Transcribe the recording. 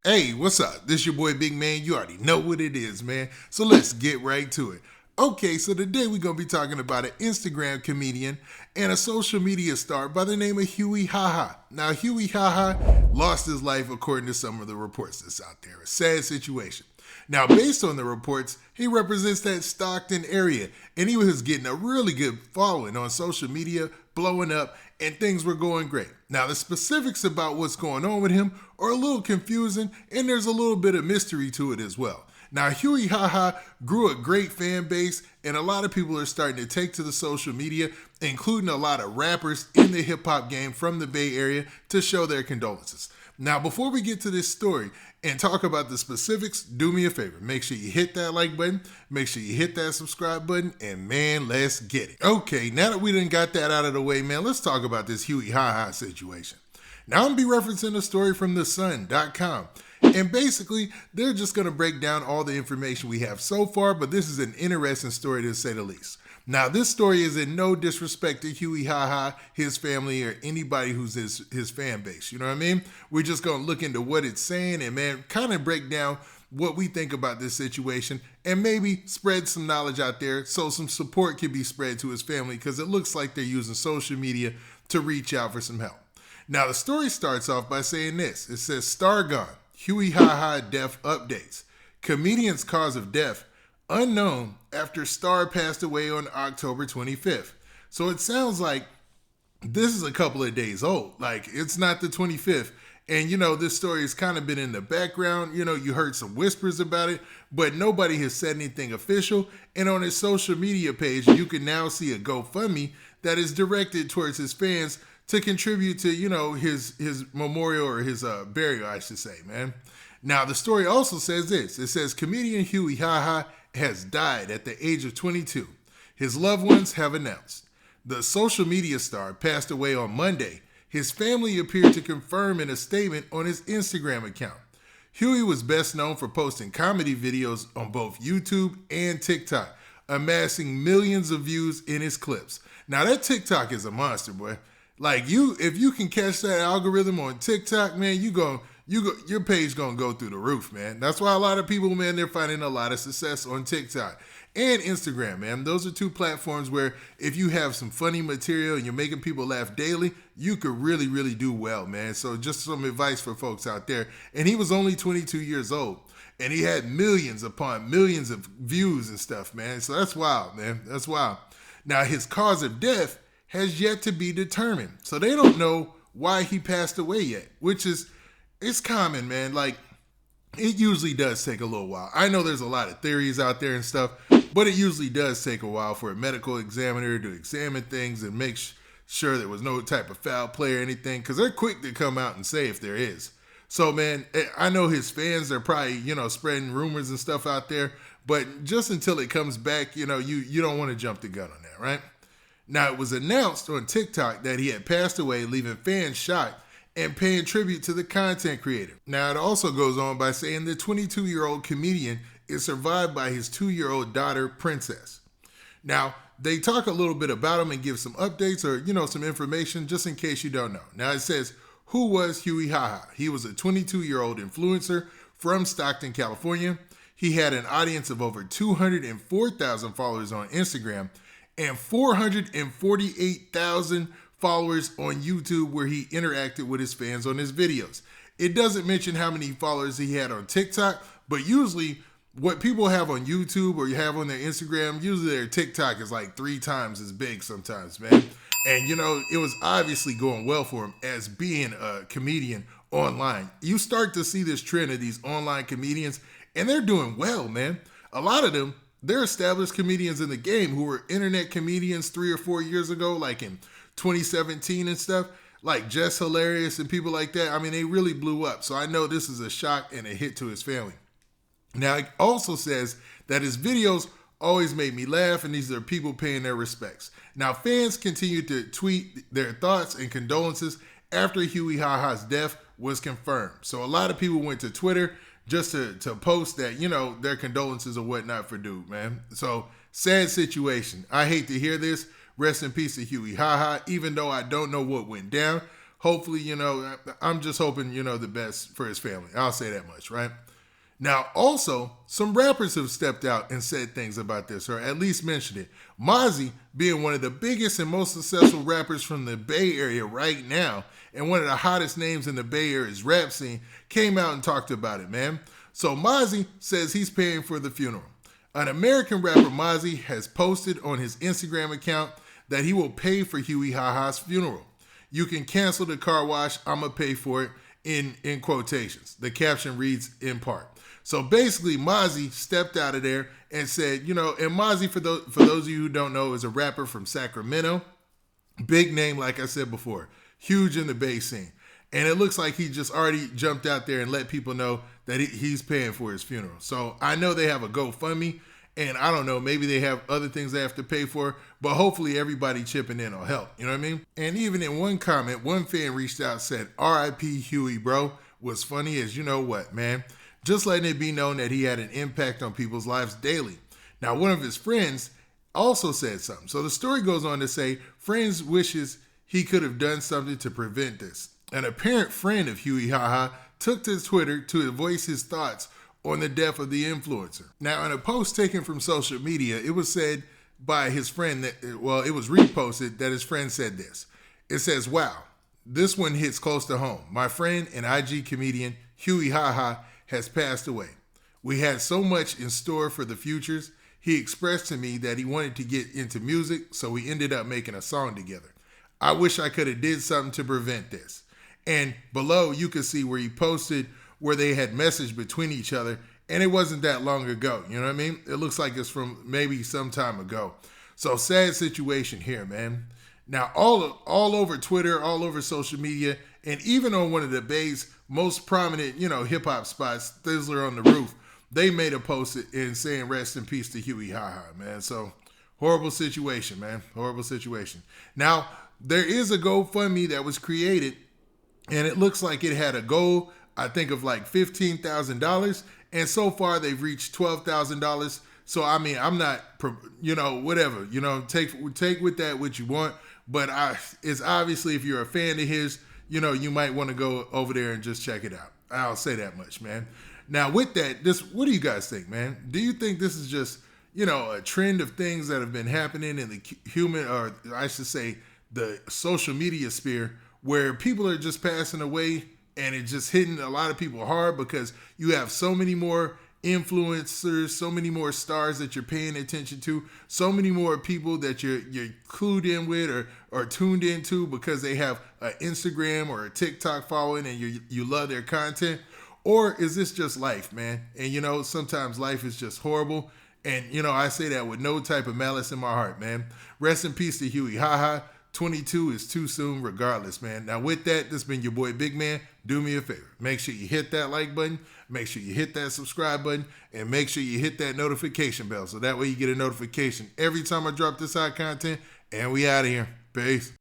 Hey, what's up? This your boy Big Man. You already know what it is, man. So let's get right to it. Okay, so today we're going to be talking about an Instagram comedian and a social media star by the name of Huey Haha. Now, Huey Haha lost his life according to some of the reports that's out there. A sad situation. Now, based on the reports, he represents that Stockton area, and he was getting a really good following on social media, blowing up, and things were going great. Now, the specifics about what's going on with him are a little confusing, and there's a little bit of mystery to it as well. Now, Huey Haha grew a great fan base, and a lot of people are starting to take to the social media, including a lot of rappers in the hip-hop game from the Bay Area, to show their condolences. Now, before we get to this story and talk about the specifics, do me a favor. Make sure you hit that like button, make sure you hit that subscribe button, and man, let's get it. Okay, now that we done got that out of the way, man, let's talk about this Huey Haha situation. Now, I'm going to be referencing a story from thesun.com. And basically, they're just going to break down all the information we have so far, but this is an interesting story to say the least. Now, this story is in no disrespect to Huey Haha, his family, or anybody who's his fan base. You know what I mean? We're just going to look into what it's saying and, man, kind of break down what we think about this situation and maybe spread some knowledge out there so some support can be spread to his family because it looks like they're using social media to reach out for some help. Now, the story starts off by saying this. It says, "Star gone. Huey Haha death updates. Comedian's cause of death unknown after Star passed away on October 25th. So it sounds like this is a couple of days old. Like, it's not the 25th. And, this story has kind of been in the background. You heard some whispers about it, but nobody has said anything official. And on his social media page, you can now see a GoFundMe that is directed towards his fans to contribute to, his memorial or his burial, I should say, man. Now, the story also says this. It says, comedian Huey Haha has died at the age of 22. His loved ones have announced. The social media star passed away on Monday. His family appeared to confirm in a statement on his Instagram account. Huey was best known for posting comedy videos on both YouTube and TikTok, amassing millions of views in his clips. Now, that TikTok is a monster, boy. Like, if you can catch that algorithm on TikTok, man, your page gonna go through the roof, man. That's why a lot of people, man, they're finding a lot of success on TikTok and Instagram, man. Those are two platforms where if you have some funny material and you're making people laugh daily, you could really, really do well, man. So just some advice for folks out there. And he was only 22 years old, and he had millions upon millions of views and stuff, man. So that's wild, man. That's wild. Now, his cause of death has yet to be determined. So they don't know why he passed away yet, which is, it's common, man. Like, it usually does take a little while. I know there's a lot of theories out there and stuff, but it usually does take a while for a medical examiner to examine things and make sure there was no type of foul play or anything, because they're quick to come out and say if there is. So, man, I know his fans are probably, spreading rumors and stuff out there, but just until it comes back, you don't want to jump the gun on that, right? Now, it was announced on TikTok that he had passed away, leaving fans shocked and paying tribute to the content creator. Now, it also goes on by saying the 22-year-old comedian is survived by his 2-year-old daughter, Princess. Now, they talk a little bit about him and give some updates or, some information just in case you don't know. Now, it says, who was Huey Haha? He was a 22-year-old influencer from Stockton, California. He had an audience of over 204,000 followers on Instagram and 448,000 followers on YouTube, where he interacted with his fans on his videos. It doesn't mention how many followers he had on TikTok, but usually what people have on YouTube or you have on their Instagram, usually their TikTok is like 3 times as big sometimes, man. And, it was obviously going well for him as being a comedian online. You start to see this trend of these online comedians, and they're doing well, man. A lot of them, they're established comedians in the game who were internet comedians 3 or 4 years ago, like in 2017 and stuff, like Jess Hilarious and people like that. I mean, they really blew up. So I know this is a shock and a hit to his family. Now, it also says that his videos always made me laugh, and these are people paying their respects. Now, fans continued to tweet their thoughts and condolences after Huey Haha's death was confirmed. So a lot of people went to Twitter just to post that, their condolences or whatnot for dude, man. So, sad situation. I hate to hear this. Rest in peace to Huey Haha. Even though I don't know what went down, hopefully, I'm just hoping, the best for his family. I'll say that much, right? Now, also, some rappers have stepped out and said things about this, or at least mentioned it. Mozzy, being one of the biggest and most successful rappers from the Bay Area right now, and one of the hottest names in the Bay Area's rap scene, came out and talked about it, man. So Mozzy says he's paying for the funeral. An American rapper, Mozzy, has posted on his Instagram account that he will pay for Huey Haha's funeral. You can cancel the car wash, I'ma pay for it, in quotations. The caption reads in part. So basically, Mozzy stepped out of there and said, and Mozzy, for those of you who don't know, is a rapper from Sacramento. Big name, like I said before, huge in the Bay scene. And it looks like he just already jumped out there and let people know that he's paying for his funeral. So I know they have a GoFundMe, and I don't know, maybe they have other things they have to pay for, but hopefully everybody chipping in will help. You know what I mean? And even in one comment, one fan reached out and said, R.I.P. Huey, bro. What's funny is, you know what, man? Just letting it be known that he had an impact on people's lives daily. Now, one of his friends also said something. So the story goes on to say, friends wishes he could have done something to prevent this. An apparent friend of Huey Haha took to Twitter to voice his thoughts on the death of the influencer. Now, in a post taken from social media, it was said by his friend that, it was reposted that his friend said this. It says, wow, this one hits close to home. My friend and IG comedian Huey Haha has passed away. We had so much in store for the futures. He expressed to me that he wanted to get into music, so we ended up making a song together. I wish I could have did something to prevent this. And below, you can see where he posted where they had messaged between each other, and it wasn't that long ago. You know what I mean? It looks like it's from maybe some time ago. So sad situation here, man. Now, all over Twitter, all over social media, and even on one of the Bay's most prominent, hip-hop spots, Thizzler on the Roof, they made a post in saying rest in peace to Huey Haha, man. So, horrible situation, man. Horrible situation. Now, there is a GoFundMe that was created, and it looks like it had a goal, I think, of like $15,000, and so far they've reached $12,000. So, I mean, I'm not, whatever, take with that what you want. But it's obviously, if you're a fan of his, you might want to go over there and just check it out. I'll say that much, man. Now, with that, what do you guys think, man? Do you think this is just, a trend of things that have been happening in the human, or I should say, the social media sphere, where people are just passing away and it's just hitting a lot of people hard because you have so many more influencers, so many more stars that you're paying attention to, so many more people that you're clued in with or tuned into because they have an Instagram or a TikTok following and you love their content? Or is this just life, man? And sometimes life is just horrible. And I say that with no type of malice in my heart, man. Rest in peace to Huey Haha. 22 is too soon regardless, man. Now with that, this has been your boy Big Man. Do me a favor. Make sure you hit that like button. Make sure you hit that subscribe button. And make sure you hit that notification bell. So that way you get a notification every time I drop this hot content. And we out of here. Peace.